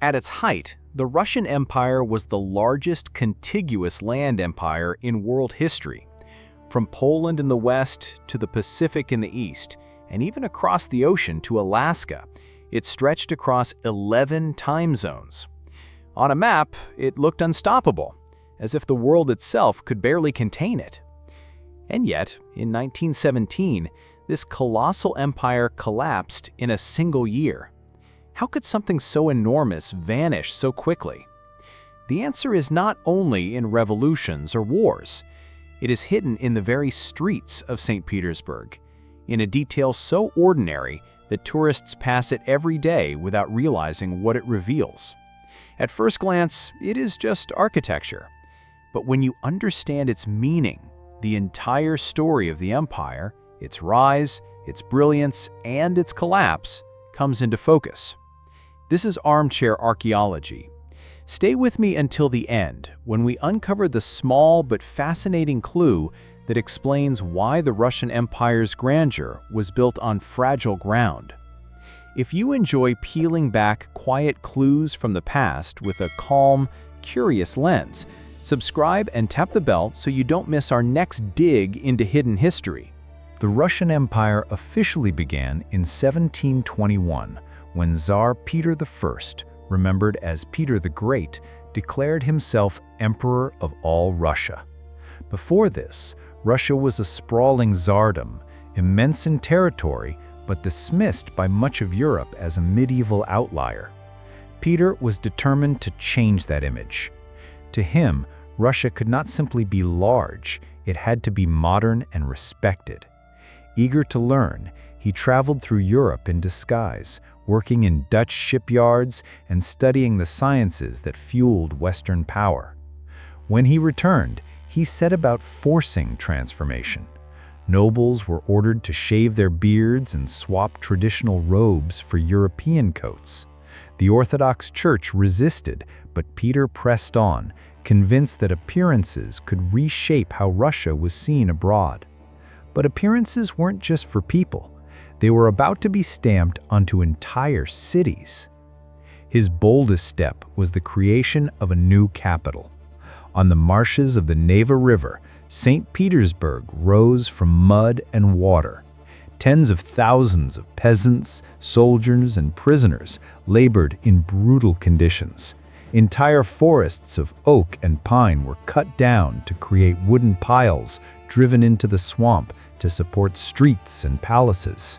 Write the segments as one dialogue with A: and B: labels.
A: At its height, the Russian Empire was the largest contiguous land empire in world history. From Poland in the west to the Pacific in the east, and even across the ocean to Alaska, it stretched across 11 time zones. On a map, it looked unstoppable, as if the world itself could barely contain it. And yet, in 1917, this colossal empire collapsed in a single year. How could something so enormous vanish so quickly? The answer is not only in revolutions or wars. It is hidden in the very streets of St. Petersburg, in a detail so ordinary that tourists pass it every day without realizing what it reveals. At first glance, it is just architecture. But when you understand its meaning, the entire story of the empire, its rise, its brilliance, and its collapse, comes into focus. This is Armchair Archaeology. Stay with me until the end, when we uncover the small but fascinating clue that explains why the Russian Empire's grandeur was built on fragile ground. If you enjoy peeling back quiet clues from the past with a calm, curious lens, subscribe and tap the bell so you don't miss our next dig into hidden history. The Russian Empire officially began in 1721, when Tsar Peter I, remembered as Peter the Great, declared himself Emperor of all Russia. Before this, Russia was a sprawling tsardom, immense in territory, but dismissed by much of Europe as a medieval outlier. Peter was determined to change that image. To him, Russia could not simply be large, it had to be modern and respected. Eager to learn, he traveled through Europe in disguise, working in Dutch shipyards and studying the sciences that fueled Western power. When he returned, he set about forcing transformation. Nobles were ordered to shave their beards and swap traditional robes for European coats. The Orthodox Church resisted, but Peter pressed on, convinced that appearances could reshape how Russia was seen abroad. But appearances weren't just for people. They were about to be stamped onto entire cities. His boldest step was the creation of a new capital. On the marshes of the Neva River, St. Petersburg rose from mud and water. Tens of thousands of peasants, soldiers, and prisoners labored in brutal conditions. Entire forests of oak and pine were cut down to create wooden piles driven into the swamp to support streets and palaces.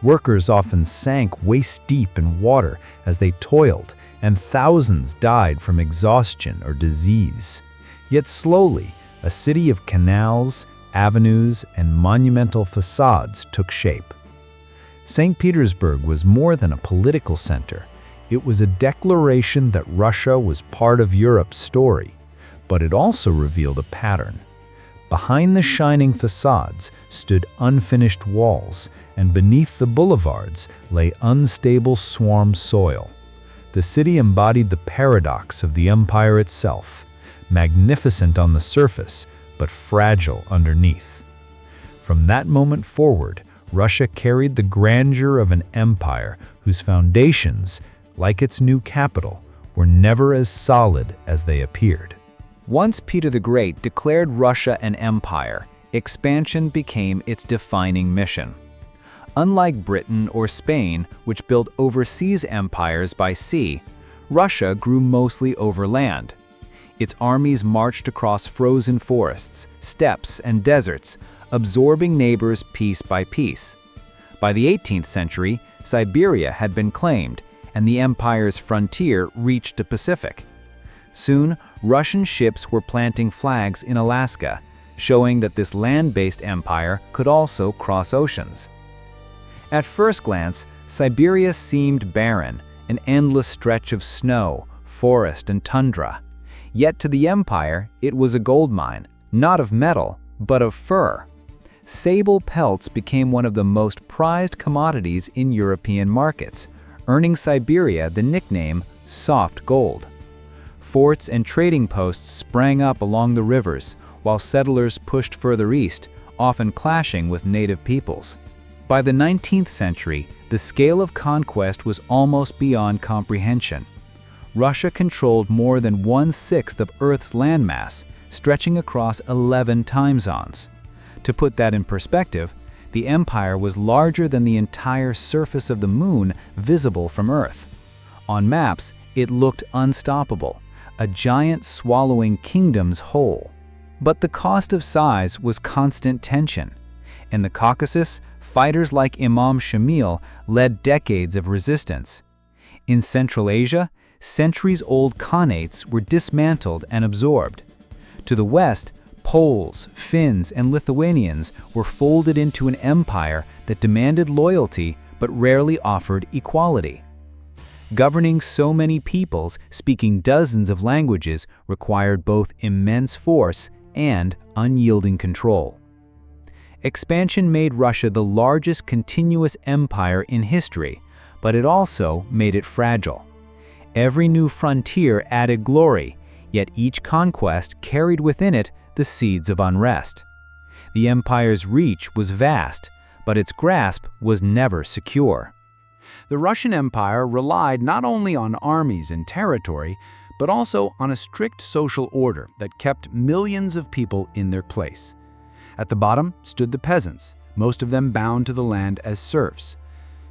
A: Workers often sank waist-deep in water as they toiled, and thousands died from exhaustion or disease. Yet slowly, a city of canals, avenues, and monumental facades took shape. St. Petersburg was more than a political center. It was a declaration that Russia was part of Europe's story, but it also revealed a pattern. Behind the shining facades stood unfinished walls, and beneath the boulevards lay unstable swamp soil. The city embodied the paradox of the empire itself, magnificent on the surface, but fragile underneath. From that moment forward, Russia carried the grandeur of an empire whose foundations, like its new capital, were never as solid as they appeared. Once Peter the Great declared Russia an empire, expansion became its defining mission. Unlike Britain or Spain, which built overseas empires by sea, Russia grew mostly over land. Its armies marched across frozen forests, steppes, and deserts, absorbing neighbors piece by piece. By the 18th century, Siberia had been claimed, and the empire's frontier reached the Pacific. Soon, Russian ships were planting flags in Alaska, showing that this land-based empire could also cross oceans. At first glance, Siberia seemed barren, an endless stretch of snow, forest, and tundra. Yet to the empire, it was a gold mine, not of metal, but of fur. Sable pelts became one of the most prized commodities in European markets, earning Siberia the nickname soft gold. Forts and trading posts sprang up along the rivers, while settlers pushed further east, often clashing with native peoples. By the 19th century, the scale of conquest was almost beyond comprehension.
B: Russia controlled more than 1/6 of Earth's landmass, stretching across 11 time zones. To put that in perspective, the empire was larger than the entire surface of the moon visible from Earth. On maps, it looked unstoppable, a giant swallowing kingdoms whole. But the cost of size was constant tension. In the Caucasus, fighters like Imam Shamil led decades of resistance. In Central Asia, centuries-old khanates were dismantled and absorbed. To the west, Poles, Finns, and Lithuanians were folded into an empire that demanded loyalty but rarely offered equality. Governing so many peoples speaking dozens of languages required both immense force and unyielding control. Expansion made Russia the largest continuous empire in history, but it also made it fragile. Every new frontier added glory, yet each conquest carried within it the seeds of unrest. The empire's reach was vast, but its grasp was never secure.
A: The Russian Empire relied not only on armies and territory, but also on a strict social order that kept millions of people in their place. At the bottom stood the peasants, most of them bound to the land as serfs.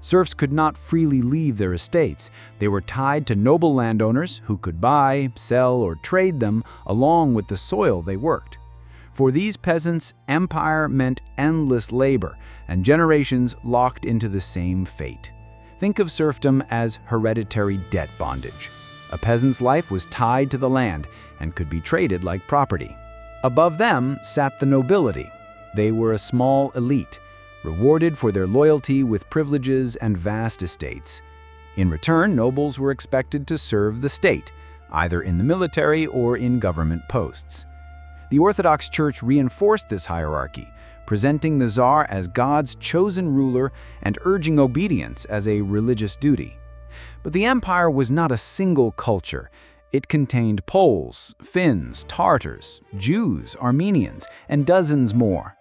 A: Serfs could not freely leave their estates. They were tied to noble landowners who could buy, sell, or trade them along with the soil they worked. For these peasants, empire meant endless labor and generations locked into the same fate. Think of serfdom as hereditary debt bondage. A peasant's life was tied to the land and could be traded like property. Above them sat the nobility. They were a small elite, rewarded for their loyalty with privileges and vast estates. In return, nobles were expected to serve the state, either in the military or in government posts. The Orthodox Church reinforced this hierarchy, presenting the Tsar as God's chosen ruler and urging obedience as a religious duty. But the empire was not a single culture. It contained Poles, Finns, Tartars, Jews, Armenians, and dozens more.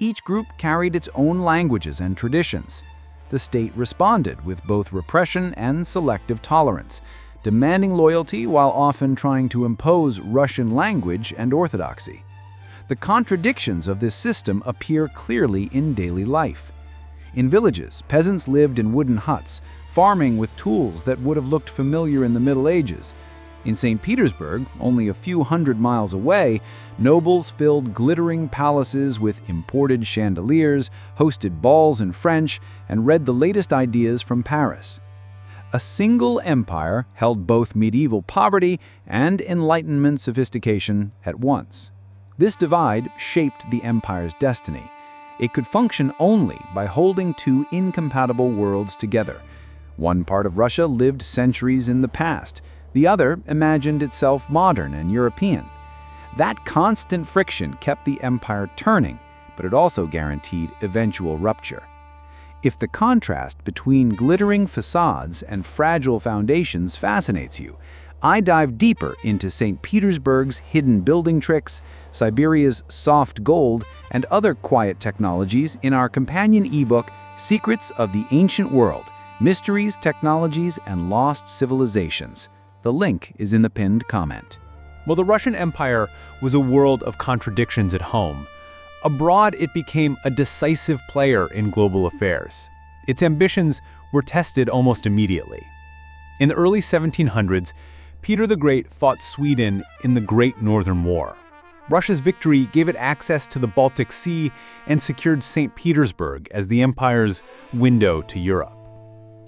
A: Each group carried its own languages and traditions. The state responded with both repression and selective tolerance, demanding loyalty while often trying to impose Russian language and orthodoxy. The contradictions of this system appear clearly in daily life. In villages, peasants lived in wooden huts, farming with tools that would have looked familiar in the Middle Ages. In St. Petersburg, only a few hundred miles away, nobles filled glittering palaces with imported chandeliers, hosted balls in French, and read the latest ideas from Paris. A single empire held both medieval poverty and Enlightenment sophistication at once. This divide shaped the empire's destiny. It could function only by holding two incompatible worlds together. One part of Russia lived centuries in the past. The other imagined itself modern and European. That constant friction kept the empire turning, but it also guaranteed eventual rupture. If the contrast between glittering facades and fragile foundations fascinates you, I dive deeper into St. Petersburg's hidden building tricks, Siberia's soft gold, and other quiet technologies in our companion ebook, Secrets of the Ancient World: Mysteries, Technologies, and Lost Civilizations. The link is in the pinned comment.
B: While the Russian Empire was a world of contradictions at home, abroad it became a decisive player in global affairs. Its ambitions were tested almost immediately. In the early 1700s, Peter the Great fought Sweden in the Great Northern War. Russia's victory gave it access to the Baltic Sea and secured St. Petersburg as the empire's window to Europe.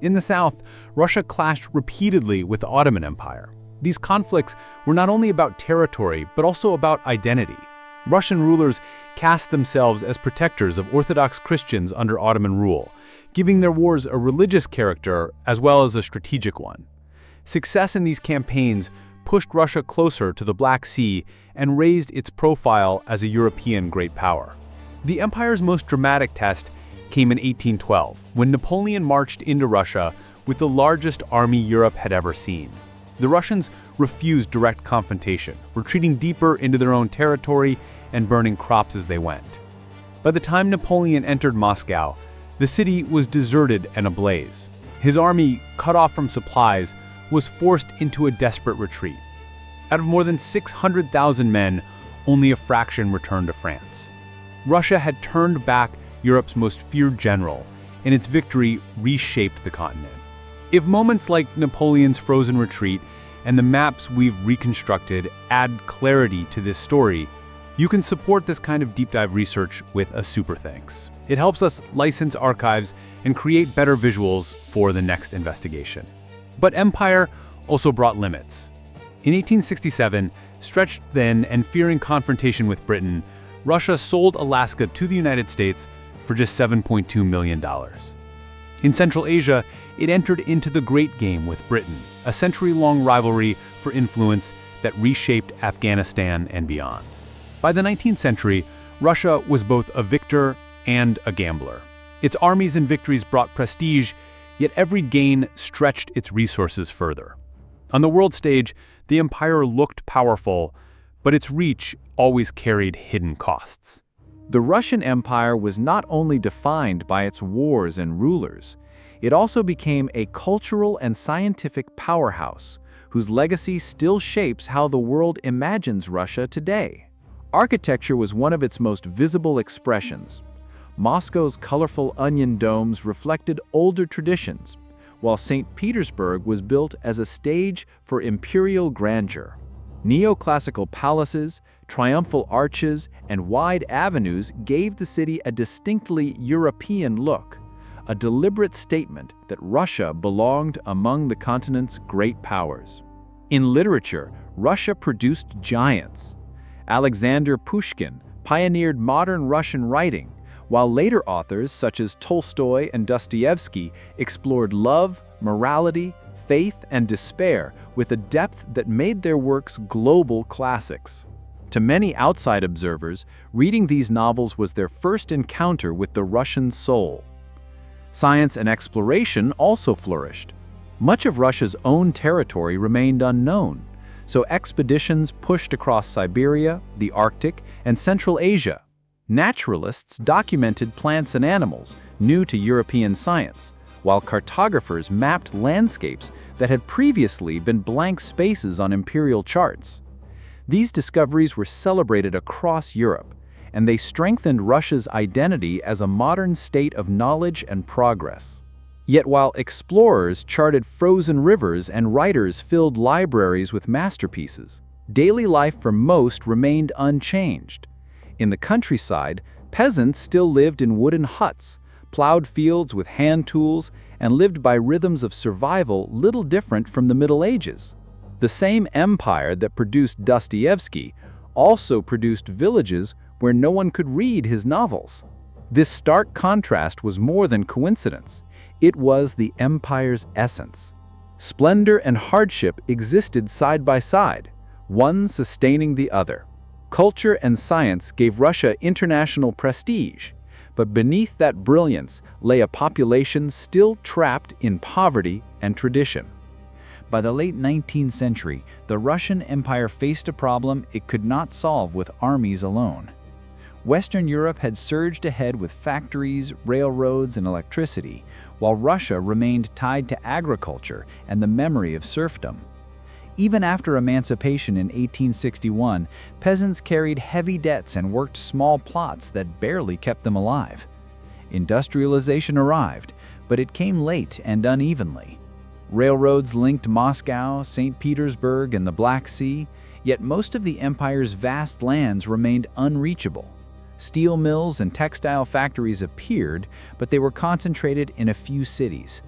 B: In the south, Russia clashed repeatedly with the Ottoman Empire. These conflicts were not only about territory, but also about identity. Russian rulers cast themselves as protectors of Orthodox Christians under Ottoman rule, giving their wars a religious character as well as a strategic one. Success in these campaigns pushed Russia closer to the Black Sea and raised its profile as a European great power. The empire's most dramatic test came in 1812, when Napoleon marched into Russia with the largest army Europe had ever seen. The Russians refused direct confrontation, retreating deeper into their own territory and burning crops as they went. By the time Napoleon entered Moscow, the city was deserted and ablaze. His army, cut off from supplies, was forced into a desperate retreat. Out of more than 600,000 men, only a fraction returned to France. Russia had turned back Europe's most feared general, and its victory reshaped the continent. If moments like Napoleon's frozen retreat and the maps we've reconstructed add clarity to this story, you can support this kind of deep dive research with a super thanks. It helps us license archives and create better visuals for the next investigation. But empire also brought limits. In 1867, stretched thin and fearing confrontation with Britain, Russia sold Alaska to the United States for just $7.2 million. In Central Asia, it entered into the Great Game with Britain, a century-long rivalry for influence that reshaped Afghanistan and beyond. By the 19th century, Russia was both a victor and a gambler. Its armies and victories brought prestige, yet every gain stretched its resources further. On the world stage, the empire looked powerful, but its reach always carried hidden costs.
A: The Russian Empire was not only defined by its wars and rulers, it also became a cultural and scientific powerhouse, whose legacy still shapes how the world imagines Russia today. Architecture was one of its most visible expressions. Moscow's colorful onion domes reflected older traditions, while St. Petersburg was built as a stage for imperial grandeur. Neoclassical palaces, triumphal arches, and wide avenues gave the city a distinctly European look, a deliberate statement that Russia belonged among the continent's great powers. In literature, Russia produced giants. Alexander Pushkin pioneered modern Russian writing, while later authors such as Tolstoy and Dostoevsky explored love, morality, faith, and despair with a depth that made their works global classics. To many outside observers, reading these novels was their first encounter with the Russian soul. Science and exploration also flourished. Much of Russia's own territory remained unknown, so expeditions pushed across Siberia, the Arctic, and Central Asia. Naturalists documented plants and animals new to European science, while cartographers mapped landscapes that had previously been blank spaces on imperial charts. These discoveries were celebrated across Europe, and they strengthened Russia's identity as a modern state of knowledge and progress. Yet while explorers charted frozen rivers and writers filled libraries with masterpieces, daily life for most remained unchanged. In the countryside, peasants still lived in wooden huts, plowed fields with hand tools, and lived by rhythms of survival little different from the Middle Ages. The same empire that produced Dostoevsky also produced villages where no one could read his novels. This stark contrast was more than coincidence. It was the empire's essence. Splendor and hardship existed side by side, one sustaining the other. Culture and science gave Russia international prestige, but beneath that brilliance lay a population still trapped in poverty and tradition. By the late 19th century, the Russian Empire faced a problem it could not solve with armies alone. Western Europe had surged ahead with factories, railroads, and electricity, while Russia remained tied to agriculture and the memory of serfdom. Even after emancipation in 1861, peasants carried heavy debts and worked small plots that barely kept them alive. Industrialization arrived, but it came late and unevenly. Railroads linked Moscow, St. Petersburg, and the Black Sea, yet most of the empire's vast lands remained unreachable. Steel mills and textile factories appeared, but they were concentrated in a few cities.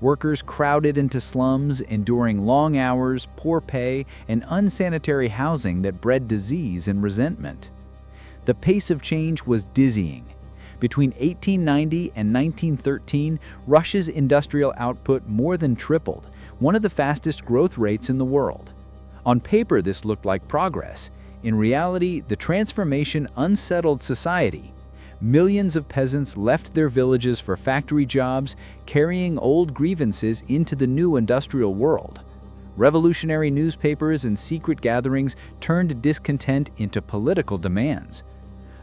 A: Workers crowded into slums, enduring long hours, poor pay, and unsanitary housing that bred disease and resentment. The pace of change was dizzying. Between 1890 and 1913, Russia's industrial output more than tripled, one of the fastest growth rates in the world. On paper, this looked like progress. In reality, the transformation unsettled society. Millions of peasants left their villages for factory jobs, carrying old grievances into the new industrial world. Revolutionary newspapers and secret gatherings turned discontent into political demands.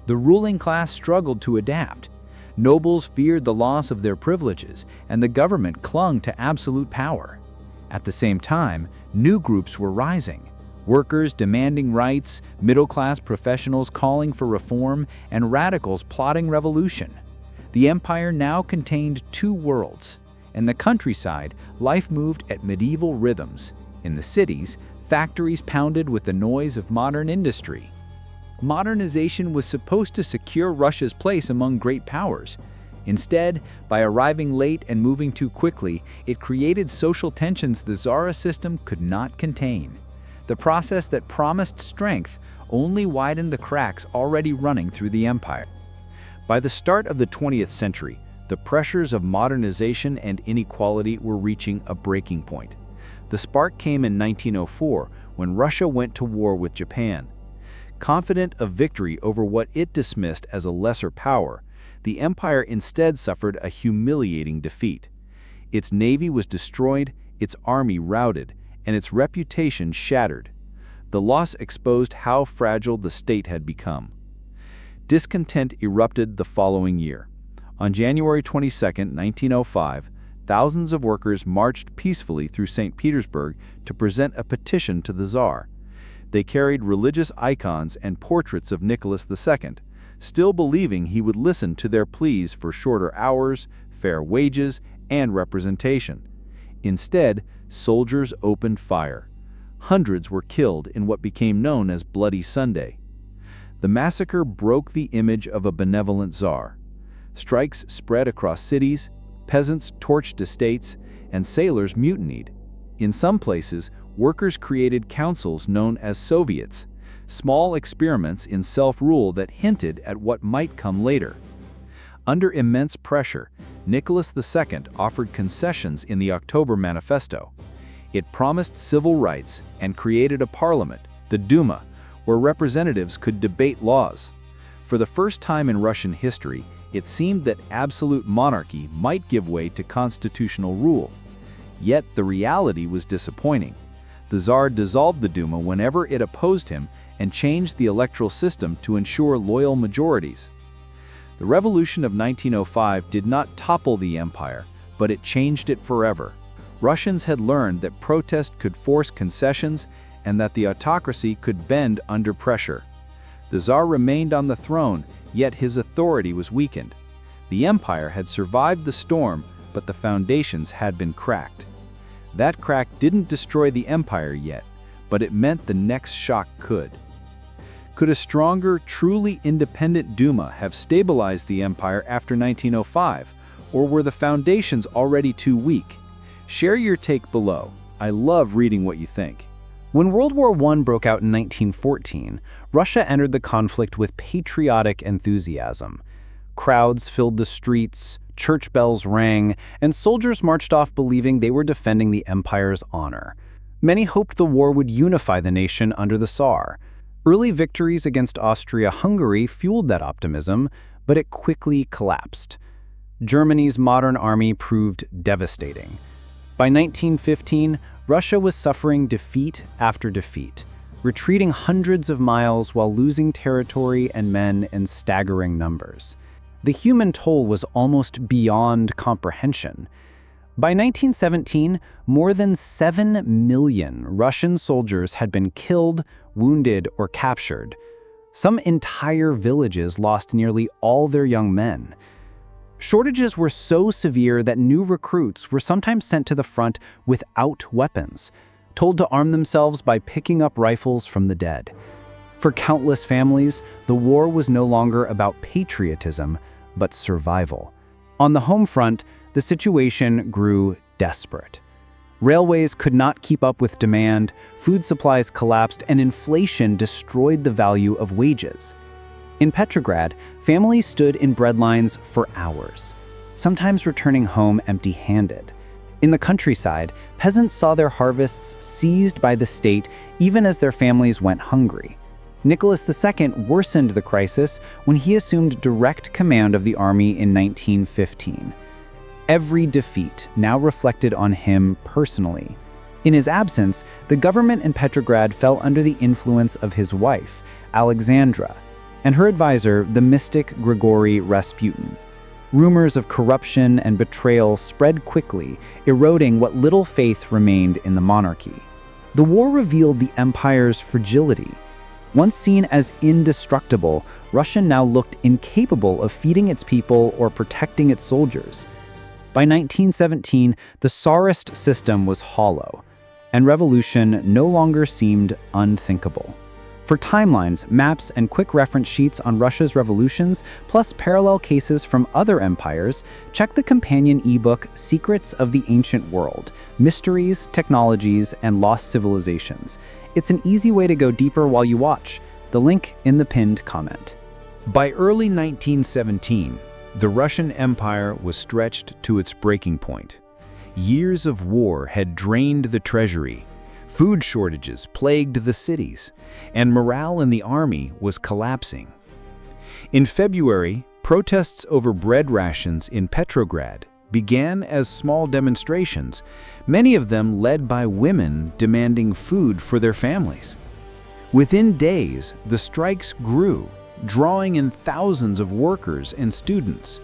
A: The ruling class struggled to adapt. Nobles feared the loss of their privileges, and the government clung to absolute power.
B: At the same time, new groups were rising. Workers demanding rights, middle-class professionals calling for reform, and radicals plotting revolution. The empire now contained two worlds. In the countryside, life moved at medieval rhythms. In the cities, factories pounded with the noise of modern industry. Modernization was supposed to secure Russia's place among great powers. Instead, by arriving late and moving too quickly, it created social tensions the Tsarist system could not contain. The process that promised strength only widened the cracks already running through the empire.
A: By the start of the 20th century, the pressures of modernization and inequality were reaching a breaking point. The spark came in 1904 when Russia went to war with Japan. Confident of victory over what it dismissed as a lesser power, the empire instead suffered a humiliating defeat. Its navy was destroyed, its army routed, and its reputation shattered. The loss exposed how fragile the state had become. Discontent erupted the following year. On January 22, 1905, thousands of workers marched peacefully through St. Petersburg to present a petition to the Tsar. They carried religious icons and portraits of Nicholas II, still believing he would listen to their pleas for shorter hours, fair wages, and representation. Instead, soldiers opened fire. Hundreds were killed in what became known as Bloody Sunday. The massacre broke the image of a benevolent Tsar. Strikes spread across cities, peasants torched estates, and sailors mutinied. In some places, workers created councils known as Soviets, small experiments in self-rule that hinted at what might come later. Under immense pressure, Nicholas II offered concessions in the October Manifesto. It promised civil rights and created a parliament, the Duma, where representatives could debate laws. For the first time in Russian history, it seemed that absolute monarchy might give way to constitutional rule. Yet the reality was disappointing. The Tsar dissolved the Duma whenever it opposed him and changed the electoral system to ensure loyal majorities. The revolution of 1905 did not topple the empire, but it changed it forever. Russians had learned that protest could force concessions and that the autocracy could bend under pressure. The Tsar remained on the throne, yet his authority was weakened. The empire had survived the storm, but the foundations had been cracked. That crack didn't destroy the empire yet, but it meant the next shock could. Could a stronger, truly independent Duma have stabilized the empire after 1905, or were the foundations already too weak? Share your take below. I love reading what you think.
B: When World War I broke out in 1914, Russia entered the conflict with patriotic enthusiasm. Crowds filled the streets, church bells rang, and soldiers marched off believing they were defending the empire's honor. Many hoped the war would unify the nation under the Tsar. Early victories against Austria-Hungary fueled that optimism, but it quickly collapsed. Germany's modern army proved devastating. By 1915, Russia was suffering defeat after defeat, retreating hundreds of miles while losing territory and men in staggering numbers. The human toll was almost beyond comprehension. By 1917, more than 7 million Russian soldiers had been killed, wounded, or captured. Some entire villages lost nearly all their young men. Shortages were so severe that new recruits were sometimes sent to the front without weapons, told to arm themselves by picking up rifles from the dead. For countless families, the war was no longer about patriotism, but survival. On the home front, the situation grew desperate. Railways could not keep up with demand, food supplies collapsed, and inflation destroyed the value of wages. In Petrograd, families stood in bread lines for hours, sometimes returning home empty-handed. In the countryside, peasants saw their harvests seized by the state even as their families went hungry. Nicholas II worsened the crisis when he assumed direct command of the army in 1915. Every defeat now reflected on him personally. In his absence, the government in Petrograd fell under the influence of his wife, Alexandra, and her advisor, the mystic Grigory Rasputin. Rumors of corruption and betrayal spread quickly, eroding what little faith remained in the monarchy. The war revealed the empire's fragility. Once seen as indestructible, Russia now looked incapable of feeding its people or protecting its soldiers. By 1917, the Tsarist system was hollow, and revolution no longer seemed unthinkable. For timelines, maps, and quick reference sheets on Russia's revolutions, plus parallel cases from other empires, check the companion ebook Secrets of the Ancient World: Mysteries, Technologies, and Lost Civilizations. It's an easy way to go deeper while you watch. The link in the pinned comment.
A: By early 1917, the Russian Empire was stretched to its breaking point. Years of war had drained the treasury, food shortages plagued the cities, and morale in the army was collapsing. In February, protests over bread rations in Petrograd began as small demonstrations, many of them led by women demanding food for their families. Within days, the strikes grew, drawing in thousands of workers and students.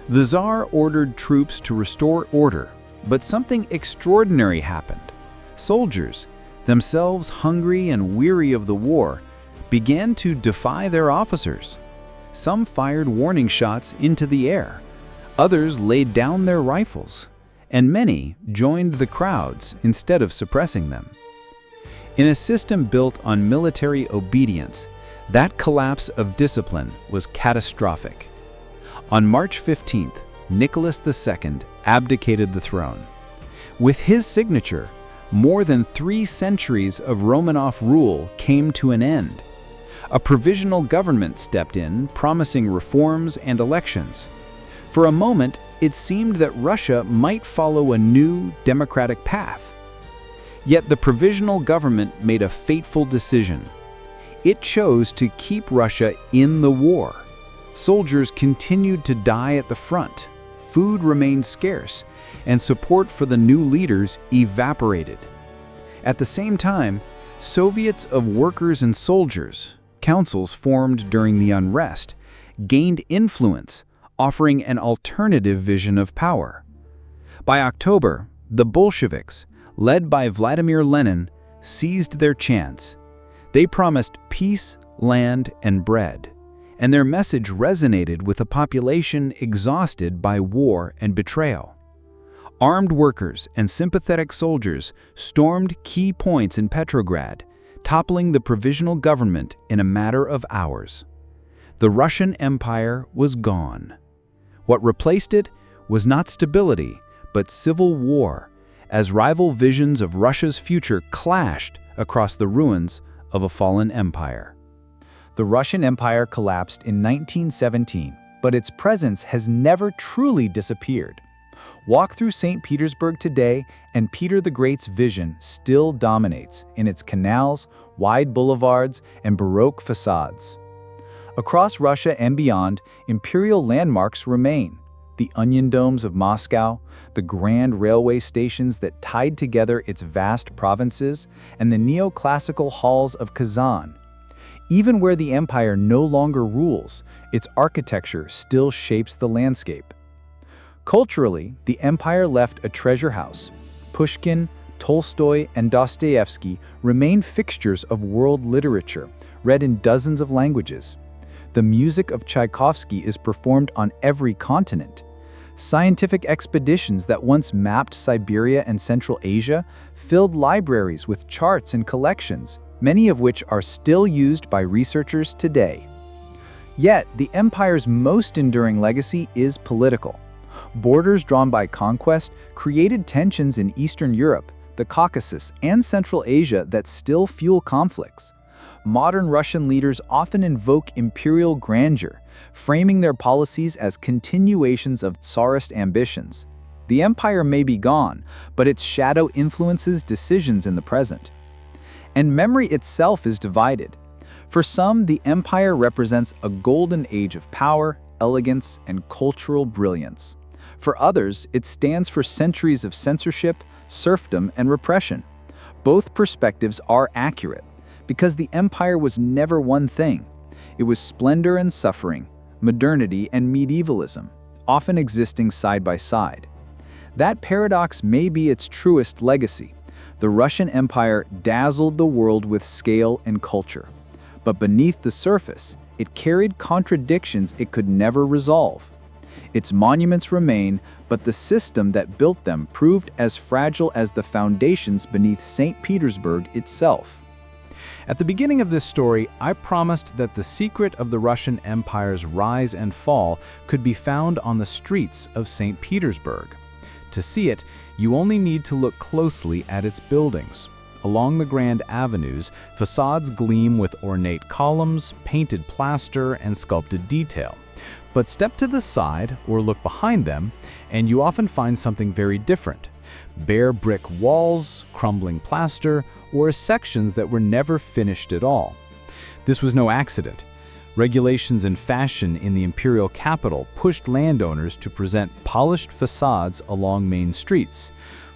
A: The Tsar ordered troops to restore order, but something extraordinary happened. Soldiers, themselves hungry and weary of the war, began to defy their officers. Some fired warning shots into the air, others laid down their rifles, and many joined the crowds instead of suppressing them. In a system built on military obedience, that collapse of discipline was catastrophic. On March 15th, Nicholas II abdicated the throne. With his signature, more than 3 centuries of Romanov rule came to an end. A provisional government stepped in, promising reforms and elections. For a moment, it seemed that Russia might follow a new democratic path. Yet the provisional government made a fateful decision. It chose to keep Russia in the war. Soldiers continued to die at the front, food remained scarce, and support for the new leaders evaporated. At the same time, Soviets of workers and soldiers, councils formed during the unrest, gained influence, offering an alternative vision of power. By October, the Bolsheviks, led by Vladimir Lenin, seized their chance. They promised peace, land, and bread, and their message resonated with a population exhausted by war and betrayal. Armed workers and sympathetic soldiers stormed key points in Petrograd, toppling the provisional government in a matter of hours. The Russian Empire was gone. What replaced it was not stability, but civil war, as rival visions of Russia's future clashed across the ruins of a fallen empire.
B: The Russian Empire collapsed in 1917, but its presence has never truly disappeared. Walk through St. Petersburg today, and Peter the Great's vision still dominates in its canals, wide boulevards, and Baroque facades. Across Russia and beyond, imperial landmarks remain. The onion domes of Moscow, the grand railway stations that tied together its vast provinces, and the neoclassical halls of Kazan. Even where the empire no longer rules, its architecture still shapes the landscape. Culturally, the empire left a treasure house. Pushkin, Tolstoy, and Dostoevsky remain fixtures of world literature, read in dozens of languages. The music of Tchaikovsky is performed on every continent. Scientific expeditions that once mapped Siberia and Central Asia filled libraries with charts and collections, many of which are still used by researchers today. Yet, the empire's most enduring legacy is political. Borders drawn by conquest created tensions in Eastern Europe, the Caucasus, and Central Asia that still fuel conflicts. Modern Russian leaders often invoke imperial grandeur, framing their policies as continuations of Tsarist ambitions. The empire may be gone, but its shadow influences decisions in the present. And memory itself is divided. For some, the empire represents a golden age of power, elegance, and cultural brilliance. For others, it stands for centuries of censorship, serfdom, and repression. Both perspectives are accurate, because the empire was never one thing. It was splendor and suffering, modernity and medievalism, often existing side by side. That paradox may be its truest legacy. The Russian Empire dazzled the world with scale and culture. But beneath the surface, it carried contradictions it could never resolve. Its monuments remain, but the system that built them proved as fragile as the foundations beneath St. Petersburg itself.
A: At the beginning of this story, I promised that the secret of the Russian Empire's rise and fall could be found on the streets of St. Petersburg. To see it, you only need to look closely at its buildings. Along the grand avenues, facades gleam with ornate columns, painted plaster, and sculpted detail. But step to the side or look behind them, and you often find something very different. Bare brick walls, crumbling plaster, or sections that were never finished at all. This was no accident. Regulations and fashion in the imperial capital pushed landowners to present polished facades along main streets.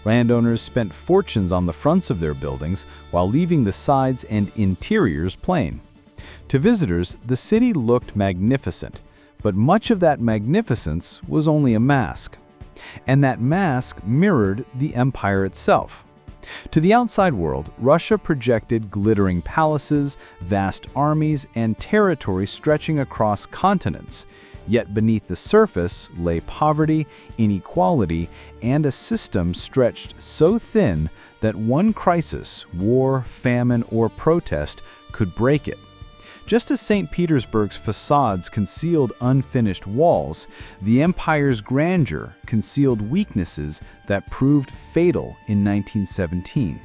A: Landowners spent fortunes on the fronts of their buildings while leaving the sides and interiors plain. To visitors, the city looked magnificent, but much of that magnificence was only a mask. And that mask mirrored the empire itself. To the outside world, Russia projected glittering palaces, vast armies, and territory stretching across continents. Yet beneath the surface lay poverty, inequality, and a system stretched so thin that one crisis, war, famine, or protest could break it. Just as St. Petersburg's facades concealed unfinished walls, the empire's grandeur concealed weaknesses that proved fatal in 1917.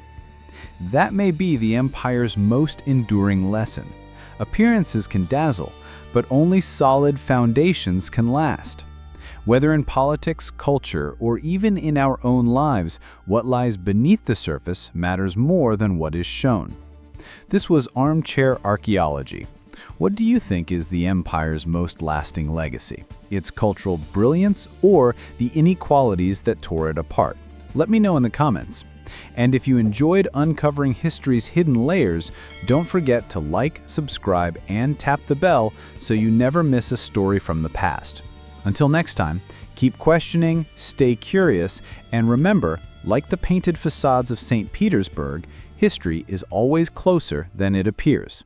A: That may be the empire's most enduring lesson. Appearances can dazzle, but only solid foundations can last. Whether in politics, culture, or even in our own lives, what lies beneath the surface matters more than what is shown. This was Armchair Archaeology. What do you think is the empire's most lasting legacy? Its cultural brilliance or the inequalities that tore it apart? Let me know in the comments. And if you enjoyed uncovering history's hidden layers, don't forget to like, subscribe, and tap the bell so you never miss a story from the past. Until next time, keep questioning, stay curious, and remember, like the painted facades of St. Petersburg, history is always closer than it appears.